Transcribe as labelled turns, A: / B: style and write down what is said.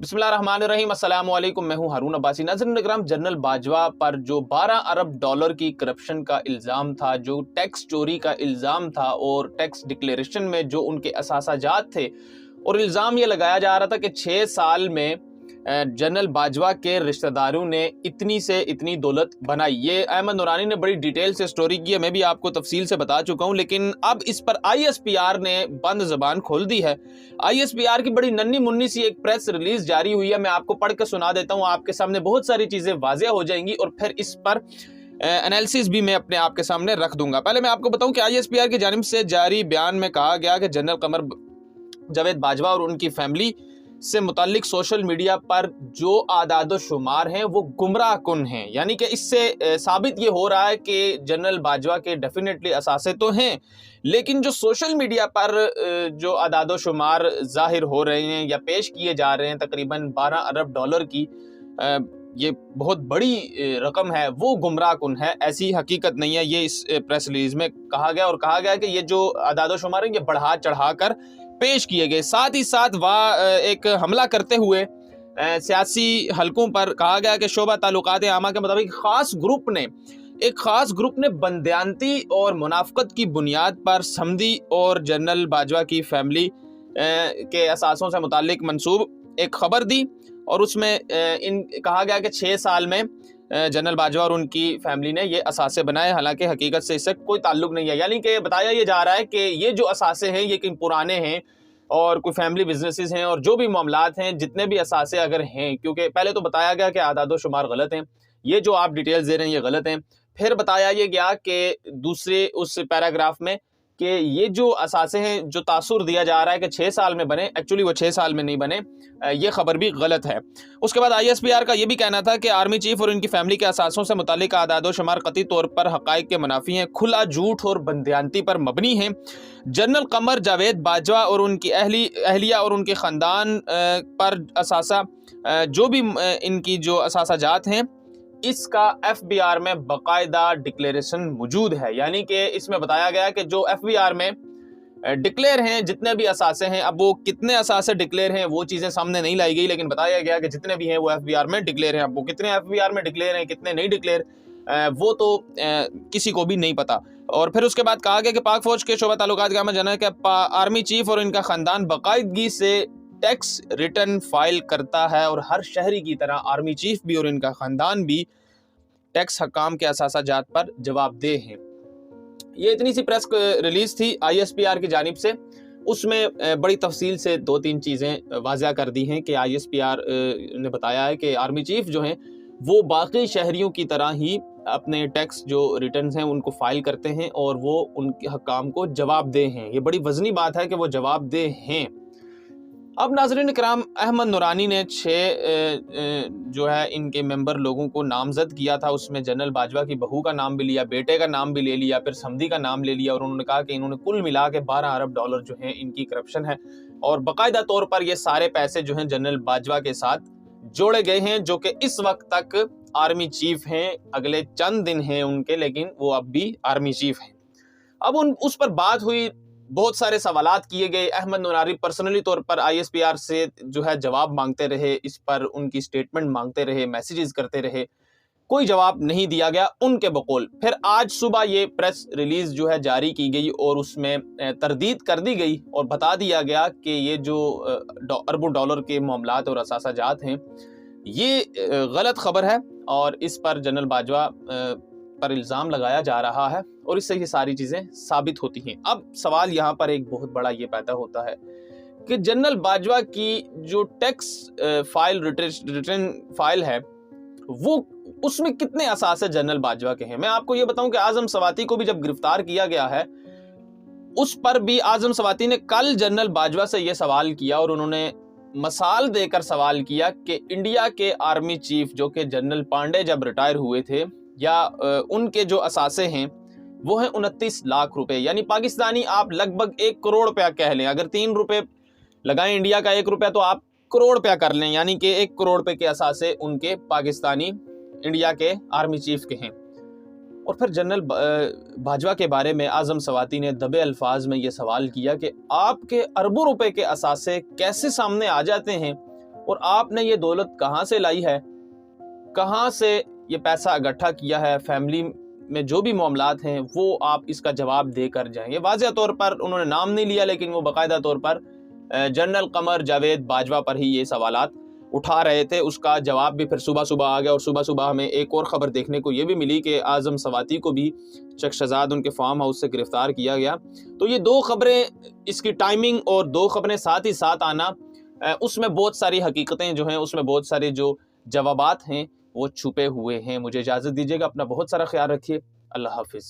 A: बिस्मिल्लाहिर्रहमानिर्रहीम, अस्सलाम वालेकुम। मैं हूं हारून अब्बासी। नाज़रीन इकराम, जनरल बाजवा पर जो 12 अरब डॉलर की करप्शन का इल्ज़ाम था, जो टैक्स चोरी का इल्ज़ाम था और टैक्स डिक्लेरेशन में जो उनके असासाजात थे, और इल्ज़ाम ये लगाया जा रहा था कि 6 साल में जनरल बाजवा के रिश्तेदारों ने इतनी से इतनी दौलत बनाई। ये अहमद नूरानी ने बड़ी डिटेल से स्टोरी की है, मैं भी आपको तफसील से बता चुका हूं, लेकिन अब इस पर ISPR ने बंद ज़बान खोल दी है। ISPR की बड़ी नन्ही मुन्नी सी एक प्रेस रिलीज जारी हुई है, मैं आपको पढ़ के सुना देता हूं। आपके सामने बहुत सारी चीज़ें वाज़ेह हो जाएंगी और फिर इस पर एनालिसिस भी मैं अपने आप के सामने रख दूंगा। पहले मैं आपको बताऊं कि ISPR की जानिब से जारी बयान में कहा गया कि जनरल कमर जावेद बाजवा और उनकी फैमिली से मुतालिक सोशल मीडिया पर जो आदाद शुमार हैं वो गुमराह कुन हैं। यानी कि इससे साबित ये हो रहा है कि जनरल बाजवा के डेफिनेटली असासे तो हैं, लेकिन जो सोशल मीडिया पर जो आदाद शुमार ज़ाहिर हो रहे हैं या पेश किए जा रहे हैं, तकरीबन 12 अरब डॉलर की ये बहुत बड़ी रकम है, वो गुमराह कुन है। ऐसी हकीकत नहीं है, ये इस प्रेस रिलीज में कहा गया। और कहा गया कि ये जो आदाद शुमार हैं ये बढ़ा चढ़ा कर पेश किए गए। साथ ही साथ एक हमला करते हुए सियासी हलकों पर कहा गया कि शोबा ताल्लुकात आमा के मुताबिक एक खास ग्रुप ने बंदयानती और मुनाफकत की बुनियाद पर समदी और जनरल बाजवा की फैमिली के असासों से मुतालिक मंसूब एक खबर दी, और उसमें कहा गया कि 6 साल में जनरल बाजवा और उनकी फैमिली ने ये असासे बनाए। हालांकि हकीकत से इससे कोई ताल्लुक नहीं है। यानी कि बताया ये जा रहा है कि ये जो असासे हैं ये कहीं पुराने हैं और कोई फैमिली बिजनेसेस हैं, और जो भी मामलात हैं, जितने भी असासे अगर हैं, क्योंकि पहले तो बताया गया कि आदाद शुमार गलत हैं, ये जो आप डिटेल्स दे रहे हैं ये गलत हैं। फिर बताया ये गया कि दूसरे उस पैराग्राफ में कि ये जो असासे हैं, जो तासुर दिया जा रहा है कि 6 साल में बने, एक्चुअली वो 6 साल में नहीं बने, ये खबर भी गलत है। उसके बाद ISPR का ये भी कहना था कि आर्मी चीफ और इनकी फैमिली के असासों से मुतालिक आदाद शुमार कतई तौर पर हकाइक के मुनाफी हैं, खुला झूठ और बंदयानती पर मबनी हैं। जनरल कमर जावेद बाजवा और उनकी अहलिया और उनके ख़ानदान पर असासा जो भी इनकी जो असासाजात हैं, इसका FBR में बाकायदा डिक्लेरेशन मौजूद है। यानी कि इसमें बताया गया कि जो FBR में डिक्लेयर हैं जितने भी असासे हैं, अब वो कितने असासे डिक्लेयर हैं वो चीज़ें सामने नहीं लाई गई, लेकिन बताया गया कि जितने भी हैं वो FBR में डिक्लेयर हैं। अब वो कितने FBR में डिक्लेयर हैं, कितने नहीं डिक्लेयर, वो तो किसी को भी नहीं पता। और फिर उसके बाद कहा गया कि पाक फौज के शोबा ताल्लुकात का जाना है कि आर्मी चीफ और इनका ख़ानदान बाकायदगी से टैक्स रिटर्न फाइल करता है, और हर शहरी की तरह आर्मी चीफ भी और इनका ख़ानदान भी टैक्स हकाम के असासाजात पर जवाबदेह हैं। ये इतनी सी प्रेस रिलीज थी ISPR की जानिब से। उसमें बड़ी तफसील से 2-3 चीज़ें वाज़ा कर दी हैं कि ISPR ने बताया है कि आर्मी चीफ जो हैं वो बाकी शहरियों की तरह ही अपने टैक्स जो रिटर्न्स हैं उनको फाइल करते हैं, और वो उनके हकाम को जवाबदेह हैं। ये बड़ी वज़नी बात है कि वो जवाबदेह हैं। अब नाज़रीन इकराम, अहमद नूरानी ने 6 जो है इनके मेंबर लोगों को नामजद किया था। उसमें जनरल बाजवा की बहू का नाम भी लिया, बेटे का नाम भी ले लिया, फिर समधी का नाम ले लिया, और उन्होंने कहा कि इन्होंने कुल मिला के 12 अरब डॉलर जो हैं इनकी करप्शन है, और बाकायदा तौर पर ये सारे पैसे जो हैं जनरल बाजवा के साथ जोड़े गए हैं, जो कि इस वक्त तक आर्मी चीफ हैं। अगले चंद दिन हैं उनके, लेकिन वो अब भी आर्मी चीफ हैं। अब उस पर बात हुई, बहुत सारे सवालात किए गए। अहमद नूरानी पर्सनली तौर पर ISPR से जो है जवाब मांगते रहे, इस पर उनकी स्टेटमेंट मांगते रहे, मैसेजेस करते रहे, कोई जवाब नहीं दिया गया उनके बकौल। फिर आज सुबह ये प्रेस रिलीज जो है जारी की गई, और उसमें तरदीद कर दी गई और बता दिया गया कि ये जो अरबों डॉलर के मामलात और असासाजात हैं ये गलत खबर है, और इस पर जनरल बाजवा पर इल्ज़ाम लगाया जा रहा है, और इससे ये सारी चीज़ें साबित होती हैं। अब सवाल यहाँ पर एक बहुत बड़ा ये पैदा होता है कि जनरल बाजवा की जो टैक्स रिटर्न फाइल है वो उसमें कितने असासे जनरल बाजवा के हैं। मैं आपको ये बताऊं कि आजम सवाती को भी जब गिरफ्तार किया गया है, उस पर भी आजम सवाती ने कल जनरल बाजवा से ये सवाल किया, और उन्होंने मिसाल देकर सवाल किया कि इंडिया के आर्मी चीफ जो कि जनरल पांडे जब रिटायर हुए थे, या उनके जो असासे हैं वो हैं 29 लाख रुपए, यानी पाकिस्तानी आप लगभग 1 करोड़ रुपया कह लें। अगर 3 रुपए लगाएं इंडिया का 1 रुपया, तो आप करोड़ रुपया कर लें, यानी कि 1 करोड़ रुपए के असासे उनके पाकिस्तानी इंडिया के आर्मी चीफ के हैं। और फिर जनरल बाजवा के बारे में आजम सवाती ने दबे अल्फाज में ये सवाल किया कि आपके अरबों रुपए के असासे कैसे सामने आ जाते हैं اور آپ نے یہ دولت کہاں سے لائی ہے، کہاں سے یہ پیسہ اکٹھا کیا ہے، فیملی میں جو بھی معاملات ہیں وہ آپ اس کا جواب دے کر جائیں۔ یہ واضح طور پر انہوں نے نام نہیں لیا، لیکن وہ باقاعدہ طور پر جنرل قمر جاوید باجوہ پر ہی یہ سوالات اٹھا رہے تھے۔ اس کا جواب بھی پھر صبح صبح آ گیا، اور صبح صبح ہمیں ایک اور خبر دیکھنے کو یہ بھی ملی کہ اعظم سواتی کو بھی چک شہزاد ان کے فارم ہاؤس سے گرفتار کیا گیا۔ تو یہ دو خبریں، اس کی ٹائمنگ اور دو خبریں ساتھ ہی ساتھ آنا، اس میں بہت ساری حقیقتیں جو ہیں، اس میں بہت سارے جو جوابات ہیں وہ چھپے ہوئے ہیں۔ مجھے اجازت دیجیے گا، اپنا بہت سارا خیال رکھیے، اللہ حافظ۔